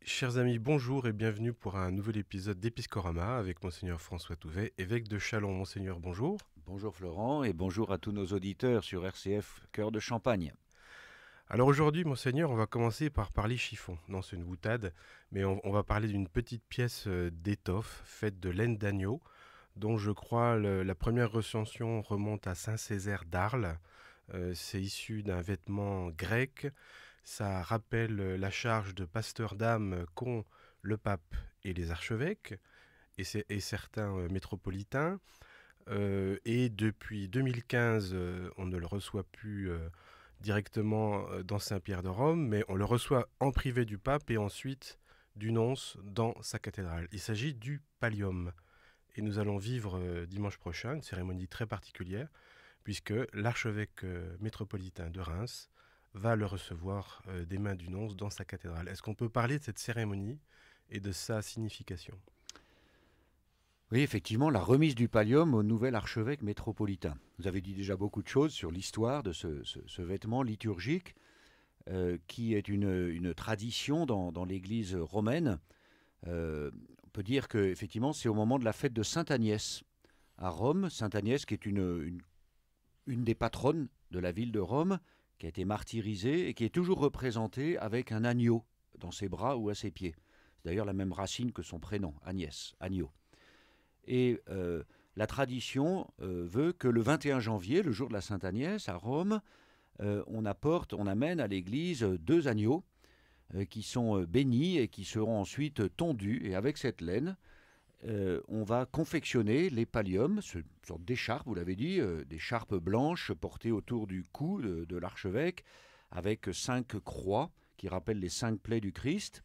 Chers amis, bonjour et bienvenue pour un nouvel épisode d'Episcorama avec Monseigneur François Touvet, évêque de Châlons. Monseigneur, bonjour. Bonjour Florent et bonjour à tous nos auditeurs sur RCF Cœur de Champagne. Alors aujourd'hui, Monseigneur, on va commencer par parler chiffon. Non, c'est une boutade, mais on va parler d'une petite pièce d'étoffe faite de laine d'agneau, dont je crois la première recension remonte à Saint-Césaire d'Arles. C'est issu d'un vêtement grec. Ça rappelle la charge de pasteur d'âme qu'ont le pape et les archevêques et certains métropolitains. Et depuis 2015, on ne le reçoit plus directement dans Saint-Pierre de Rome, mais on le reçoit en privé du pape et ensuite du nonce dans sa cathédrale. Il s'agit du pallium. Et nous allons vivre dimanche prochain une cérémonie très particulière, puisque l'archevêque métropolitain de Reims va le recevoir des mains du nonce dans sa cathédrale. Est-ce qu'on peut parler de cette cérémonie et de sa signification ? Oui, effectivement, la remise du pallium au nouvel archevêque métropolitain. Vous avez dit déjà beaucoup de choses sur l'histoire de ce vêtement liturgique qui est une tradition dans l'Église romaine. On peut dire qu'effectivement, c'est au moment de la fête de Sainte Agnès à Rome. Sainte Agnès qui est une des patronnes de la ville de Rome, qui a été martyrisée et qui est toujours représentée avec un agneau dans ses bras ou à ses pieds. C'est d'ailleurs la même racine que son prénom, Agnès, agneau. Et la tradition veut que le 21 janvier, le jour de la Sainte Agnès, à Rome, on amène à l'église 2 agneaux qui sont bénis et qui seront ensuite tondus. Et avec cette laine, on va confectionner les palliums, une sorte d'écharpe, vous l'avez dit, des charpes blanches portées autour du cou de l'archevêque, avec 5 croix qui rappellent les 5 plaies du Christ.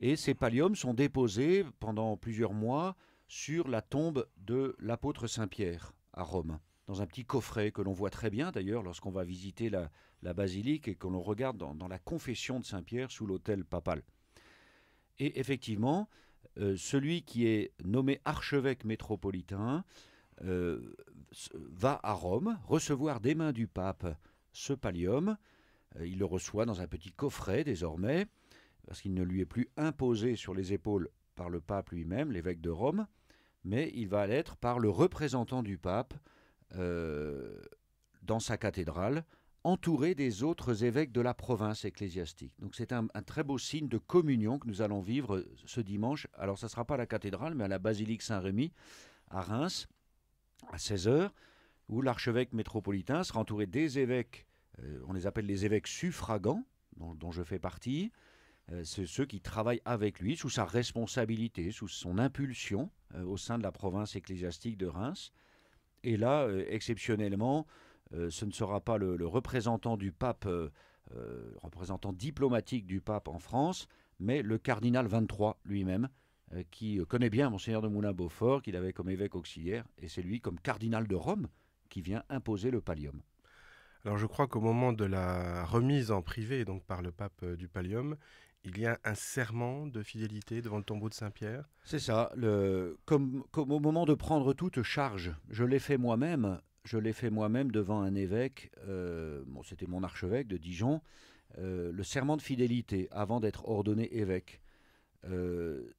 Et ces palliums sont déposés pendant plusieurs mois sur la tombe de l'apôtre Saint-Pierre à Rome, dans un petit coffret que l'on voit très bien d'ailleurs lorsqu'on va visiter la basilique et que l'on regarde dans la confession de Saint-Pierre sous l'autel papal. Et effectivement, celui qui est nommé archevêque métropolitain va à Rome recevoir des mains du pape ce pallium. Il le reçoit dans un petit coffret désormais, parce qu'il ne lui est plus imposé sur les épaules par le pape lui-même, l'évêque de Rome, mais il va l'être par le représentant du pape dans sa cathédrale, entouré des autres évêques de la province ecclésiastique. Donc c'est un très beau signe de communion que nous allons vivre ce dimanche. Alors ça ne sera pas à la cathédrale, mais à la basilique Saint-Rémy, à Reims, à 16 heures, où l'archevêque métropolitain sera entouré des évêques, on les appelle les évêques suffragants, dont je fais partie. C'est ceux qui travaillent avec lui, sous sa responsabilité, sous son impulsion au sein de la province ecclésiastique de Reims. Et là, exceptionnellement, ce ne sera pas le représentant du pape, représentant diplomatique du pape en France, mais le cardinal 23 lui-même, qui connaît bien Monseigneur de Moulin-Beaufort, qu'il avait comme évêque auxiliaire, et c'est lui, comme cardinal de Rome, qui vient imposer le pallium. Alors je crois qu'au moment de la remise en privé, donc par le pape du pallium, il y a un serment de fidélité devant le tombeau de Saint-Pierre. C'est ça, comme au moment de prendre toute charge, je l'ai fait moi-même devant un évêque, c'était mon archevêque de Dijon, le serment de fidélité avant d'être ordonné évêque.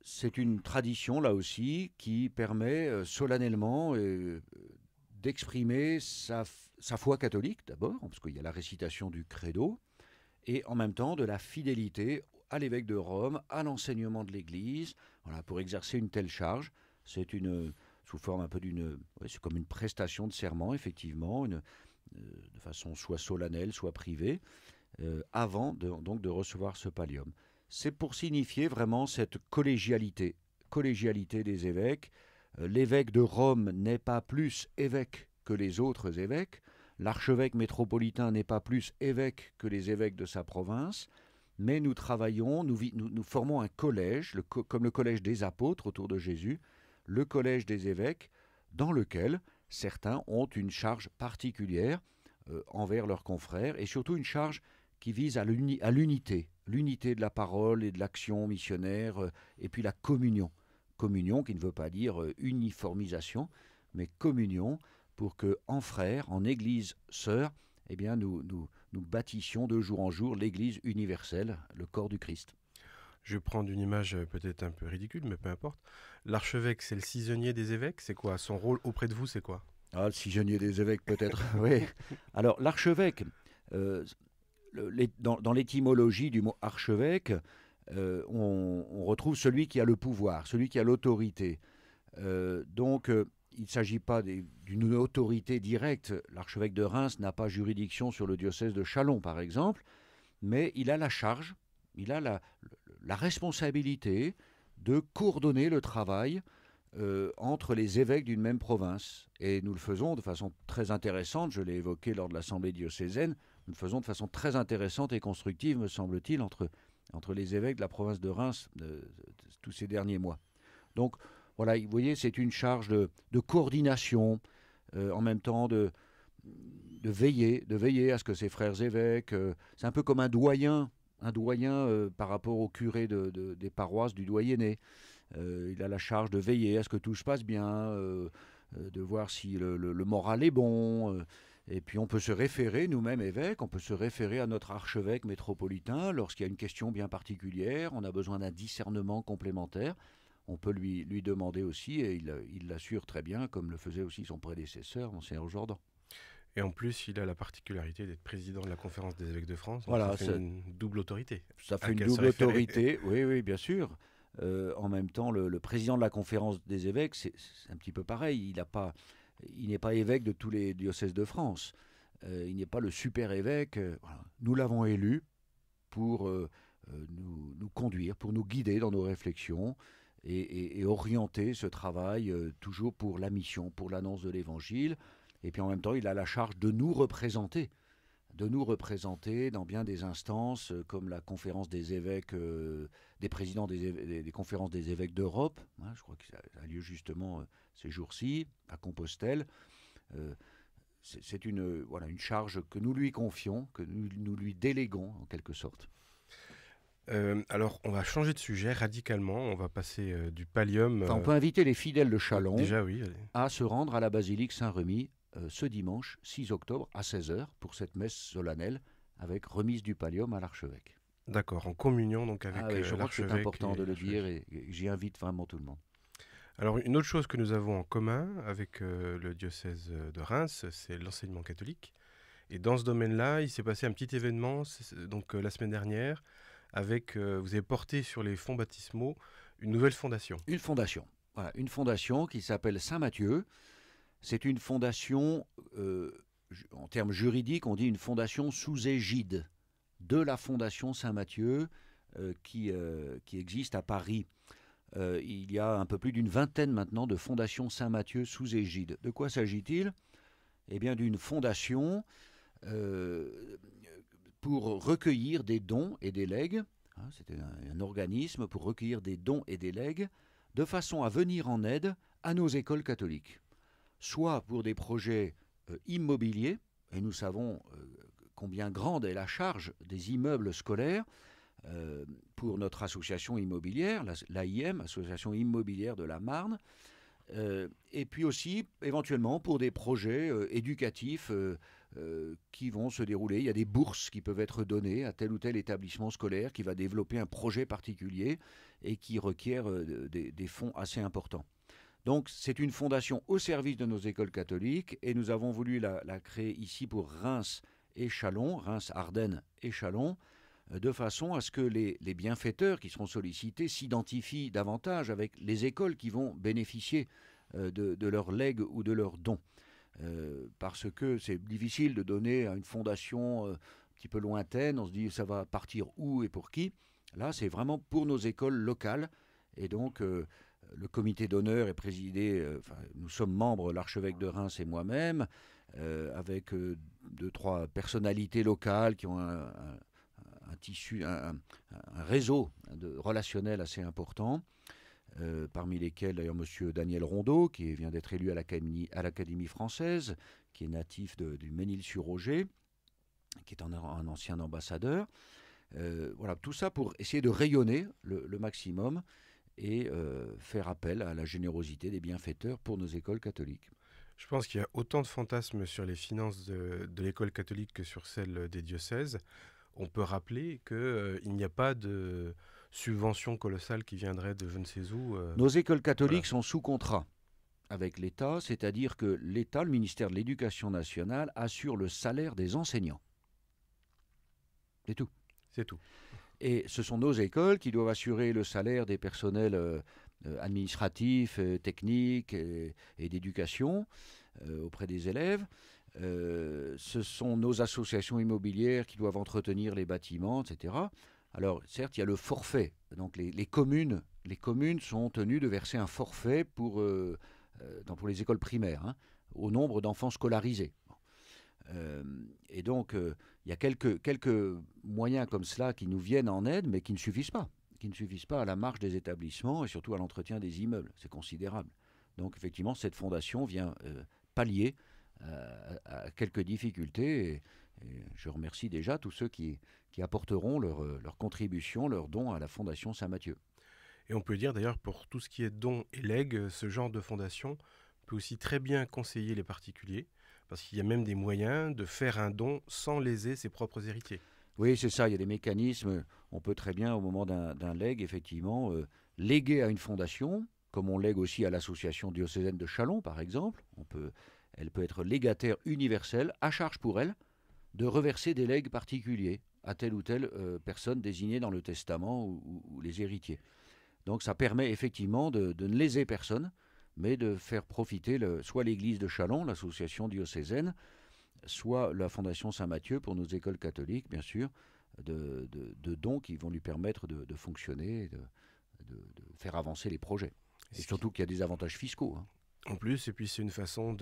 C'est une tradition là aussi qui permet solennellement d'exprimer sa foi catholique d'abord, parce qu'il y a la récitation du credo, et en même temps de la fidélité à l'évêque de Rome, à l'enseignement de l'Église, voilà, pour exercer une telle charge. C'est sous forme un peu c'est comme une prestation de serment, effectivement, de façon soit solennelle, soit privée, avant donc de recevoir ce pallium. C'est pour signifier vraiment cette collégialité des évêques. L'évêque de Rome n'est pas plus évêque que les autres évêques. L'archevêque métropolitain n'est pas plus évêque que les évêques de sa province, mais nous travaillons, nous formons un collège, comme le collège des apôtres autour de Jésus, le collège des évêques, dans lequel certains ont une charge particulière envers leurs confrères, et surtout une charge qui vise à l'unité de la parole et de l'action missionnaire, et puis la communion. Communion qui ne veut pas dire uniformisation, mais communion, pour que, en frères, en église sœurs, eh bien, nous bâtissions de jour en jour l'Église universelle, le corps du Christ. Je vais prendre une image peut-être un peu ridicule, mais peu importe. L'archevêque, c'est le cisonnier des évêques, c'est quoi? Son rôle auprès de vous, c'est quoi? Ah, le pigeonnier des évêques peut-être, oui. Alors l'archevêque, euh, dans l'étymologie du mot archevêque, on retrouve celui qui a le pouvoir, celui qui a l'autorité. Il ne s'agit pas d'une autorité directe. L'archevêque de Reims n'a pas juridiction sur le diocèse de Châlons, par exemple, mais il a la charge, il a la responsabilité de coordonner le travail entre les évêques d'une même province. Et nous le faisons de façon très intéressante, je l'ai évoqué lors de l'Assemblée diocésaine, nous le faisons de façon très intéressante et constructive, me semble-t-il, entre les évêques de la province de Reims tous ces derniers mois. Donc voilà, vous voyez, c'est une charge de coordination, en même temps de veiller à ce que ses frères évêques, c'est un peu comme un doyen par rapport au curé des paroisses du doyenné. Il a la charge de veiller à ce que tout se passe bien, de voir si le moral est bon. Et puis on peut se référer, nous-mêmes évêques, on peut se référer à notre archevêque métropolitain lorsqu'il y a une question bien particulière, on a besoin d'un discernement complémentaire. On peut lui demander aussi, et il l'assure très bien, comme le faisait aussi son prédécesseur, Monseigneur Jourdan. Et en plus, il a la particularité d'être président de la Conférence des évêques de France, donc ça Voilà, fait une double autorité ça à fait une laquelle se double référer. autorité, oui, oui, bien sûr. En même temps, le président de la conférence des évêques, c'est un petit peu pareil. Il n'est pas évêque de tous les diocèses de France. Il n'est pas le super évêque. Voilà. Nous l'avons élu pour nous conduire, pour nous guider dans nos réflexions et orienter ce travail toujours pour la mission, pour l'annonce de l'Évangile. Et puis en même temps, il a la charge de nous représenter dans bien des instances comme la conférence des évêques, des présidents des conférences des évêques d'Europe. Hein, je crois que ça a lieu justement ces jours-ci à Compostelle. Euh, c'est une charge que nous lui confions, que nous lui déléguons en quelque sorte. Alors, on va changer de sujet radicalement. On va passer du pallium. Enfin, on peut inviter les fidèles de Châlons Déjà, oui. à se rendre à la basilique Saint-Remy ce dimanche 6 octobre à 16 heures pour cette messe solennelle avec remise du pallium à l'archevêque. D'accord, en communion donc avec Ah oui, je crois que c'est l'archevêque important de et le dire l'archevêché. et j'y invite vraiment tout le monde. Alors, une autre chose que nous avons en commun avec le diocèse de Reims, c'est l'enseignement catholique. Et dans ce domaine-là, il s'est passé un petit événement donc la semaine dernière avec vous avez porté sur les fonds baptismaux une nouvelle fondation. Une fondation, voilà, une fondation qui s'appelle Saint-Mathieu. C'est une fondation, en termes juridiques, on dit une fondation sous égide de la fondation Saint-Mathieu qui existe à Paris. Il y a un peu plus d'une vingtaine maintenant de fondations Saint-Mathieu sous égide. De quoi s'agit-il? Eh bien d'une fondation euh, pour recueillir des dons et des legs. Hein, c'était un organisme pour recueillir des dons et des legs de façon à venir en aide à nos écoles catholiques. Soit pour des projets immobiliers, et nous savons combien grande est la charge des immeubles scolaires pour notre association immobilière, l'AIM, Association immobilière de la Marne, et puis aussi éventuellement pour des projets éducatifs qui vont se dérouler. Il y a des bourses qui peuvent être données à tel ou tel établissement scolaire qui va développer un projet particulier et qui requiert des fonds assez importants. Donc c'est une fondation au service de nos écoles catholiques et nous avons voulu la créer ici pour Reims et Châlons, Reims, Ardennes et Châlons, de façon à ce que les bienfaiteurs qui seront sollicités s'identifient davantage avec les écoles qui vont bénéficier de leurs legs ou de leurs dons. Parce que c'est difficile de donner à une fondation un petit peu lointaine, on se dit ça va partir où et pour qui. Là, c'est vraiment pour nos écoles locales. Et donc, le comité d'honneur est présidé, nous sommes membres, l'archevêque de Reims et moi-même, avec deux, trois personnalités locales qui ont un tissu, un réseau relationnel assez important, parmi lesquels d'ailleurs M. Daniel Rondeau, qui vient d'être élu à l'Académie française, qui est natif du Mesnil-sur-Roger, qui est un ancien ambassadeur. Voilà, tout ça pour essayer de rayonner le maximum et faire appel à la générosité des bienfaiteurs pour nos écoles catholiques. Je pense qu'il y a autant de fantasmes sur les finances de l'école catholique que sur celles des diocèses. On peut rappeler qu'il n'y a pas de subvention colossale qui viendrait de je ne sais où. Nos écoles Voilà. catholiques sont sous contrat avec l'État, c'est-à-dire que l'État, le ministère de l'Éducation nationale, assure le salaire des enseignants. C'est tout. C'est tout. Et ce sont nos écoles qui doivent assurer le salaire des personnels administratifs, techniques et d'éducation auprès des élèves. Ce sont nos associations immobilières qui doivent entretenir les bâtiments, etc. Alors, certes, il y a le forfait. Donc, les communes sont tenues de verser un forfait pour les écoles primaires, hein, au nombre d'enfants scolarisés. Et donc, il y a quelques moyens comme cela qui nous viennent en aide, mais qui ne suffisent pas. Qui ne suffisent pas à la marche des établissements et surtout à l'entretien des immeubles. C'est considérable. Donc, effectivement, cette fondation vient pallier à quelques difficultés. Et je remercie déjà tous ceux qui apporteront leur contribution, leur don à la Fondation Saint-Mathieu. Et on peut dire d'ailleurs, pour tout ce qui est dons et legs, ce genre de fondation peut aussi très bien conseiller les particuliers, parce qu'il y a même des moyens de faire un don sans léser ses propres héritiers. Oui, c'est ça, il y a des mécanismes. On peut très bien, au moment d'un legs, effectivement, léguer à une fondation, comme on lègue aussi à l'association diocésaine de Châlons, par exemple. Elle peut être légataire universelle, à charge pour elle, de reverser des legs particuliers à telle ou telle personne désignée dans le testament ou les héritiers. Donc ça permet effectivement de ne léser personne, mais de faire profiter soit l'église de Châlons, l'association diocésaine, soit la Fondation Saint-Mathieu pour nos écoles catholiques, bien sûr, de dons qui vont lui permettre de fonctionner, de faire avancer les projets. Et surtout qu'il y a des avantages fiscaux. Hein. En plus, et puis c'est une façon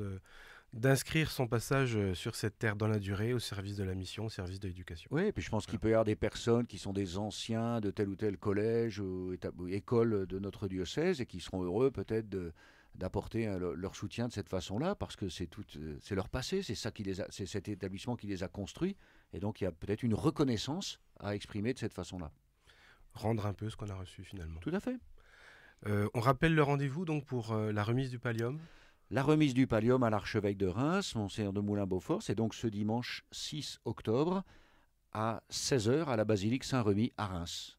d'inscrire son passage sur cette terre dans la durée au service de la mission, au service de l'éducation. Oui, et puis je pense qu'il Voilà. peut y avoir des personnes qui sont des anciens de tel ou tel collège ou école de notre diocèse et qui seront heureux peut-être d'apporter leur soutien de cette façon-là parce que c'est leur passé, c'est cet établissement qui les a construits et donc il y a peut-être une reconnaissance à exprimer de cette façon-là. Rendre un peu ce qu'on a reçu finalement. Tout à fait. On rappelle le rendez-vous donc pour la remise du pallium. La remise du pallium à l'archevêque de Reims, Monseigneur de Moulin-Beaufort, c'est donc ce dimanche 6 octobre à 16h à la basilique Saint-Remy à Reims.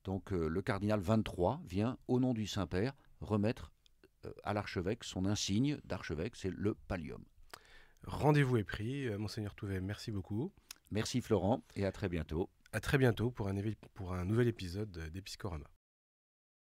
Donc le cardinal 23 vient, au nom du Saint-Père, remettre à l'archevêque son insigne d'archevêque, c'est le pallium. Rendez-vous est pris. Monseigneur Touvet, merci beaucoup. Merci Florent et à très bientôt. À très bientôt pour un nouvel épisode d'Episcorama.